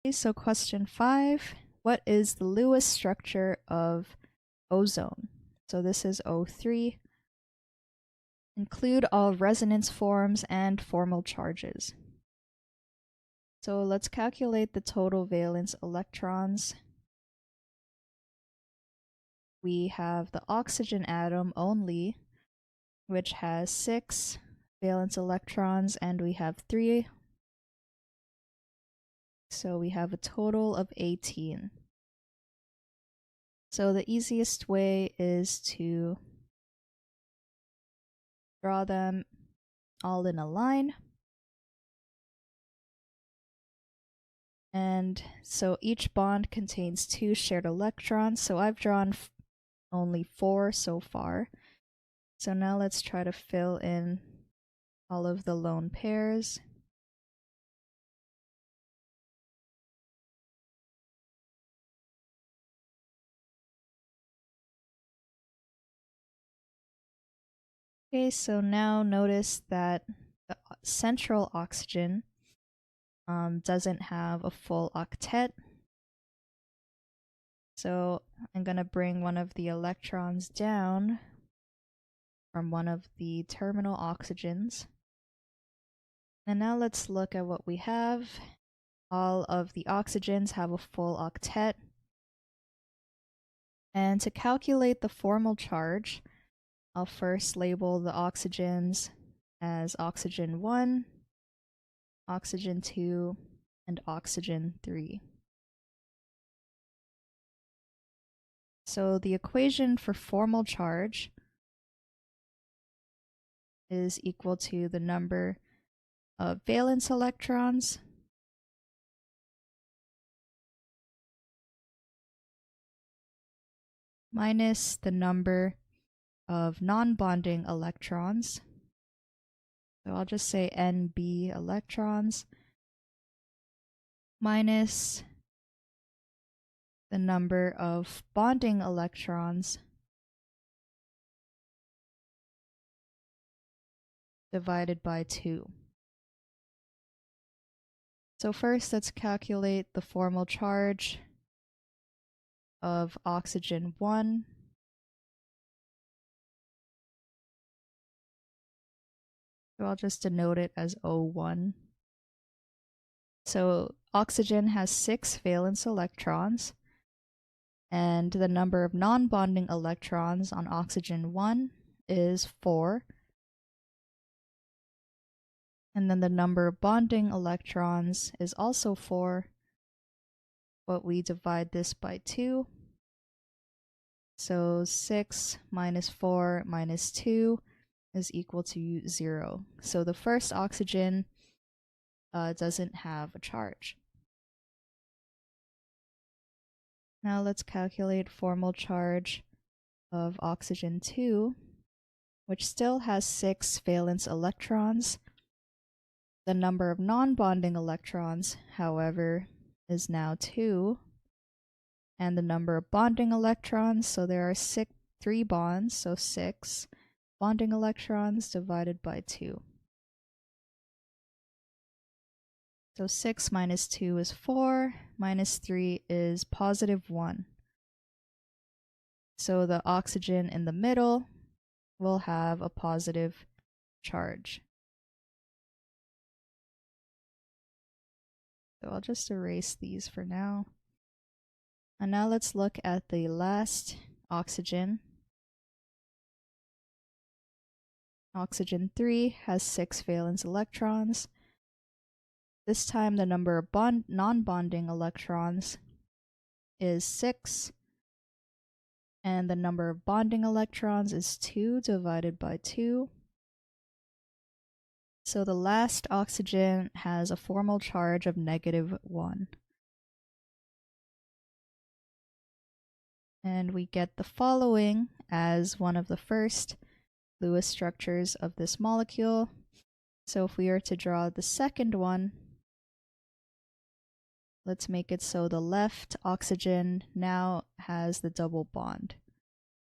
Okay, so question 5. What is the Lewis structure of ozone? So this is O3. Include all resonance forms and formal charges. So let's calculate the total valence electrons. We have the oxygen atom only, which has 6 valence electrons, and we have 3. So we have a total of 18. So the easiest way is to draw them all in a line. And so each bond contains 2 shared electrons. So I've drawn only 4 so far. So now let's try to fill in all of the lone pairs. Okay, so now notice that the central oxygen doesn't have a full octet. So I'm going to bring one of the electrons down from one of the terminal oxygens. And now let's look at what we have. All of the oxygens have a full octet. And to calculate the formal charge, I'll first label the oxygens as oxygen 1, oxygen 2, and oxygen 3. So the equation for formal charge is equal to the number of valence electrons minus the number of non-bonding electrons. So I'll just say NB electrons minus the number of bonding electrons divided by 2. So first let's calculate the formal charge of oxygen 1. So I'll just denote it as O1. So oxygen has 6 valence electrons, and the number of non-bonding electrons on oxygen 1 is 4. And then the number of bonding electrons is also 4, but we divide this by 2. So 6 minus 4 minus 2 is equal to 0. So the first oxygen doesn't have a charge. Now let's calculate formal charge of oxygen 2, which still has 6 valence electrons. The number of non-bonding electrons, however, is now 2. And the number of bonding electrons, so there are 3 bonds, so 6 bonding electrons divided by 2. So 6 minus 2 is 4, minus 3 is positive 1. So the oxygen in the middle will have a positive charge. So I'll just erase these for now. And now let's look at the last oxygen. Oxygen 3 has 6 valence electrons. This time the number of non-bonding electrons is 6. And the number of bonding electrons is 2 divided by 2. So the last oxygen has a formal charge of -1. And we get the following as one of the first Lewis structures of this molecule. So if we are to draw the second one, let's make it so the left oxygen now has the double bond,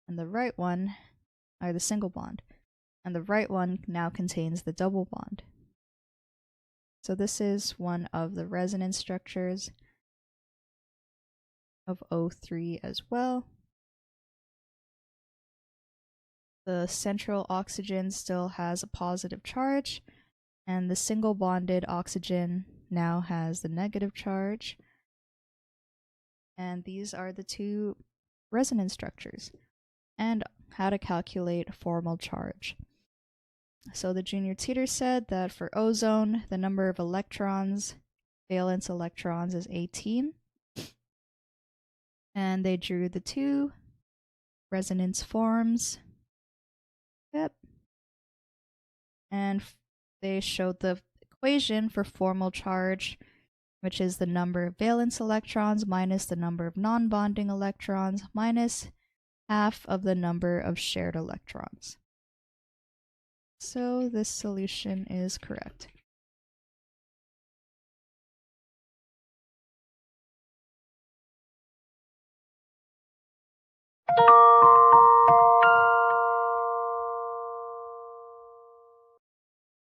and the right one, or the single bond, and the right one now contains the double bond. So this is one of the resonance structures of O3 as well. The central oxygen still has a positive charge, and the single bonded oxygen now has the negative charge. And these are the two resonance structures, and how to calculate formal charge. So the junior tutor said that for ozone, the number of electrons, valence electrons, is 18. And they drew the two resonance forms. Yep. And they showed the equation for formal charge, which is the number of valence electrons minus the number of non-bonding electrons minus half of the number of shared electrons. So this solution is correct.